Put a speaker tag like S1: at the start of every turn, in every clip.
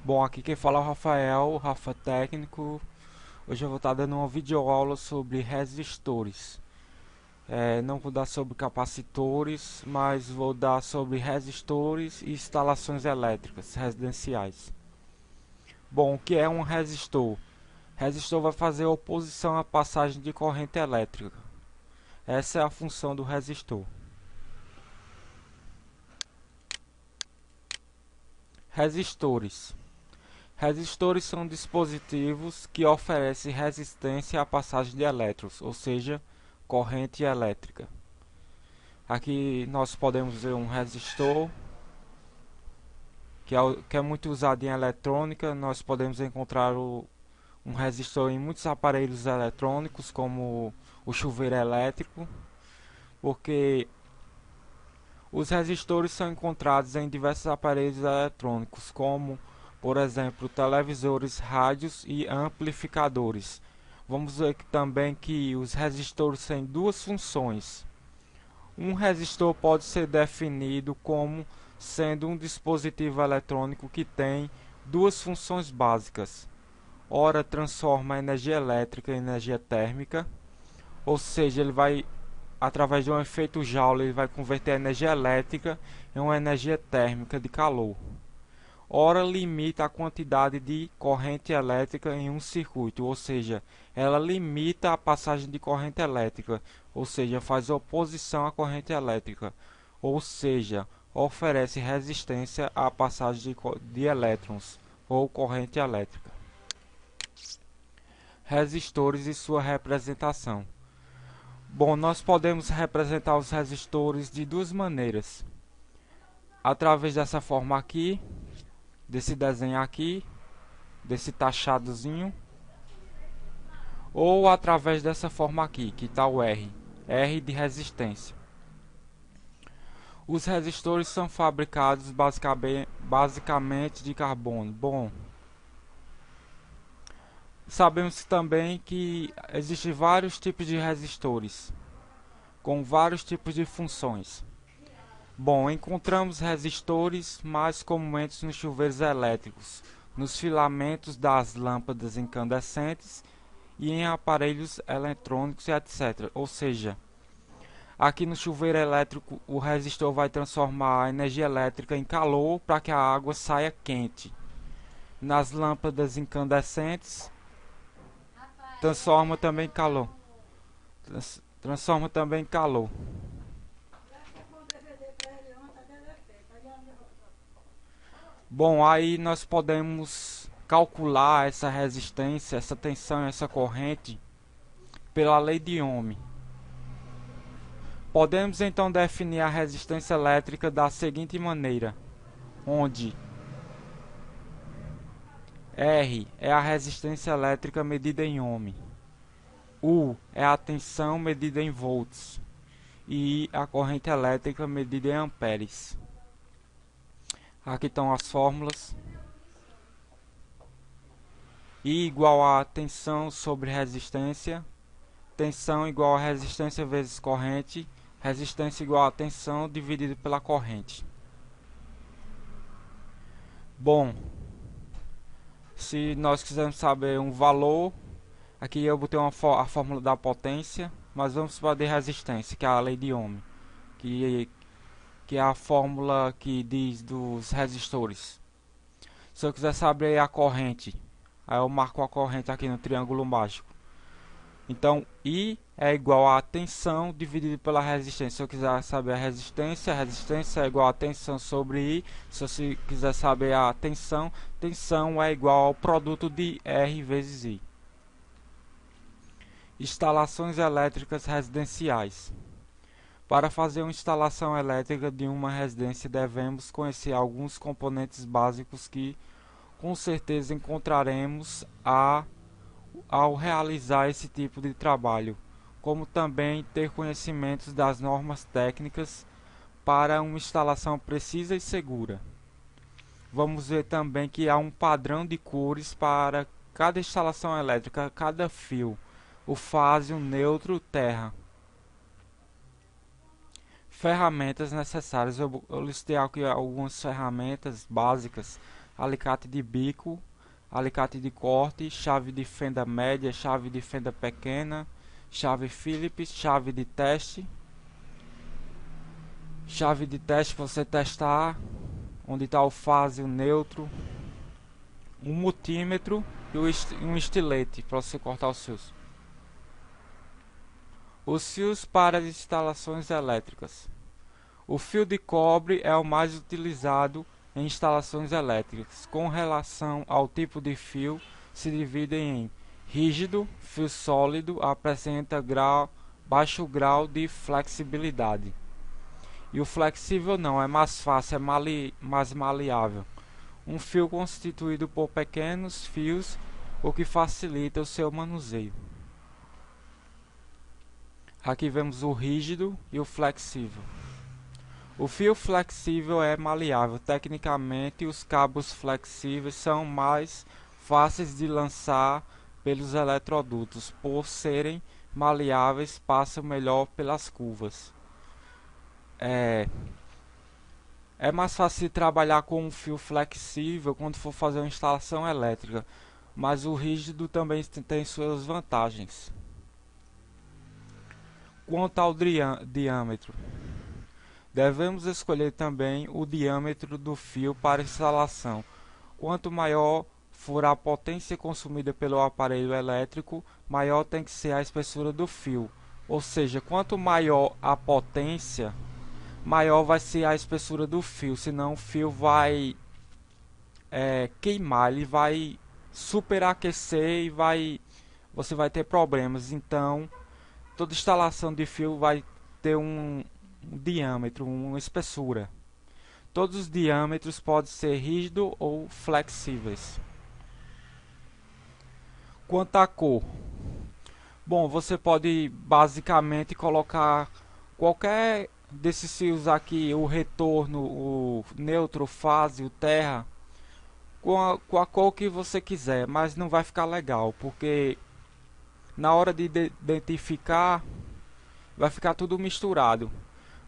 S1: Bom, aqui quem fala é o Rafael, Rafa Técnico. Hoje eu vou estar dando uma videoaula sobre resistores. Não vou dar sobre capacitores, mas vou dar sobre resistores e instalações elétricas residenciais. Bom, o que é um resistor? Resistor vai fazer oposição à passagem de corrente elétrica. Essa é a função do resistor. Resistores. Resistores são dispositivos que oferecem resistência à passagem de elétrons, ou seja, corrente elétrica. Aqui nós podemos ver um resistor que é muito usado em eletrônica. Nós podemos encontrar um resistor em muitos aparelhos eletrônicos, como o chuveiro elétrico, porque os resistores são encontrados em diversos aparelhos eletrônicos, como, por exemplo, televisores, rádios e amplificadores. Vamos ver também que os resistores têm duas funções. Um resistor pode ser definido como sendo um dispositivo eletrônico que tem duas funções básicas. Ora, transforma a energia elétrica em energia térmica, ou seja, ele vai através de um efeito Joule, ele vai converter a energia elétrica em uma energia térmica de calor. Ora, limita a quantidade de corrente elétrica em um circuito, ou seja, ela limita a passagem de corrente elétrica, ou seja, faz oposição à corrente elétrica, ou seja, oferece resistência à passagem de elétrons ou corrente elétrica. Resistores e sua representação. Bom, nós podemos representar os resistores de duas maneiras. Através dessa forma aqui, desse desenho aqui, desse tachadozinho, ou através dessa forma aqui, que está o R, R de resistência. Os resistores são fabricados basicamente de carbono. Bom, sabemos também que existem vários tipos de resistores, com vários tipos de funções. Bom, encontramos resistores mais comumente nos chuveiros elétricos, nos filamentos das lâmpadas incandescentes e em aparelhos eletrônicos e etc. Ou seja, aqui no chuveiro elétrico o resistor vai transformar a energia elétrica em calor para que a água saia quente. Nas lâmpadas incandescentes transforma também calor. Transforma também calor. Bom, aí nós podemos calcular essa resistência, essa tensão, essa corrente pela lei de Ohm. Podemos então definir a resistência elétrica da seguinte maneira, onde R é a resistência elétrica medida em ohm, U é a tensão medida em volts e I a corrente elétrica medida em amperes. Aqui estão as fórmulas. I igual a tensão sobre resistência, tensão igual a resistência vezes corrente, resistência igual a tensão dividido pela corrente. Bom, se nós quisermos saber um valor, aqui eu botei a fórmula da potência, mas vamos para a de resistência, que é a lei de Ohm, que é a fórmula que diz dos resistores. Se eu quiser saber a corrente, aí eu marco a corrente aqui no triângulo mágico. Então, I é igual a tensão dividido pela resistência. Se eu quiser saber a resistência é igual a tensão sobre I. Se eu quiser saber a tensão, tensão é igual ao produto de R vezes I. Instalações elétricas residenciais. Para fazer uma instalação elétrica de uma residência, devemos conhecer alguns componentes básicos que, com certeza, encontraremos ao realizar esse tipo de trabalho, como também ter conhecimentos das normas técnicas para uma instalação precisa e segura. Vamos ver também que há um padrão de cores para cada instalação elétrica, cada fio, o fásio, neutro, terra. Ferramentas necessárias. Eu listei aqui algumas ferramentas básicas. alicate de bico, alicate de corte, chave de fenda média, chave de fenda pequena, chave Phillips, chave de teste. Chave de teste para você testar onde está o fase, o neutro, um multímetro e um estilete para você cortar os fios. Os fios para as instalações elétricas. O fio de cobre é o mais utilizado em instalações elétricas. Com relação ao tipo de fio, se dividem em rígido, fio sólido, apresenta baixo grau de flexibilidade. E o flexível não, é mais fácil, é mais maleável. Um fio constituído por pequenos fios, o que facilita o seu manuseio. Aqui vemos o rígido e o flexível. O fio flexível é maleável. Tecnicamente, os cabos flexíveis são mais fáceis de lançar pelos eletrodutos. Por serem maleáveis, passam melhor pelas curvas. É mais fácil de trabalhar com um fio flexível quando for fazer uma instalação elétrica, mas o rígido também tem suas vantagens. Quanto ao diâmetro, devemos escolher também o diâmetro do fio para instalação. Quanto maior for a potência consumida pelo aparelho elétrico, maior tem que ser a espessura do fio. Ou seja, quanto maior a potência, maior vai ser a espessura do fio, senão o fio vai queimar, ele vai superaquecer e você vai ter problemas. Então, toda instalação de fio vai ter um diâmetro, uma espessura. Todos os diâmetros podem ser rígidos ou flexíveis. Quanto à cor, bom, você pode basicamente colocar qualquer desses fios aqui, o retorno, o neutro, fase, o terra, com a cor que você quiser, mas não vai ficar legal, porque na hora de identificar vai ficar tudo misturado.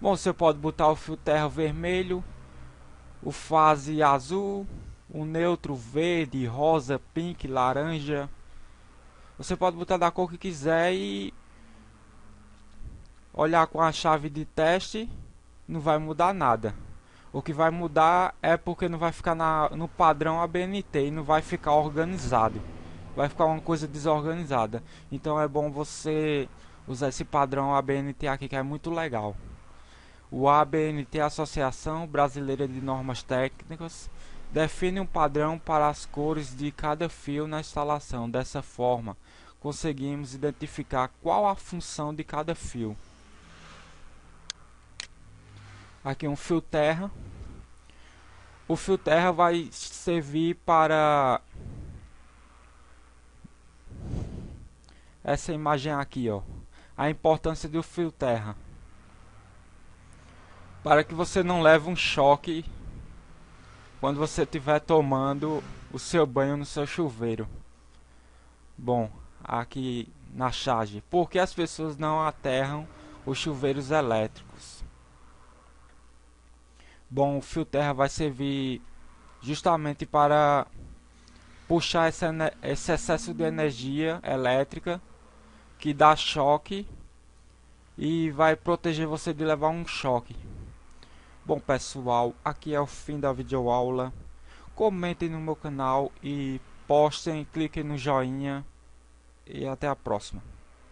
S1: Bom, você pode botar o fio terra vermelho, o fase azul, o neutro verde, rosa, pink, laranja. Você pode botar da cor que quiser e olhar com a chave de teste, não vai mudar nada. O que vai mudar é porque não vai ficar no padrão ABNT e não vai ficar organizado. Vai ficar uma coisa desorganizada. Então é bom você usar esse padrão ABNT aqui, que é muito legal. O ABNT, Associação Brasileira de Normas Técnicas, define um padrão para as cores de cada fio na instalação. Dessa forma, conseguimos identificar qual a função de cada fio. Aqui um fio terra. O fio terra vai servir para essa imagem aqui, ó. A importância do fio terra, para que você não leve um choque quando você estiver tomando o seu banho no seu chuveiro. Bom, aqui na charge, por que as pessoas não aterram os chuveiros elétricos? Bom, o fio terra vai servir justamente para puxar esse excesso de energia elétrica que dá choque e vai proteger você de levar um choque. Bom pessoal, aqui é o fim da videoaula. Comentem no meu canal e postem, cliquem no joinha e até a próxima.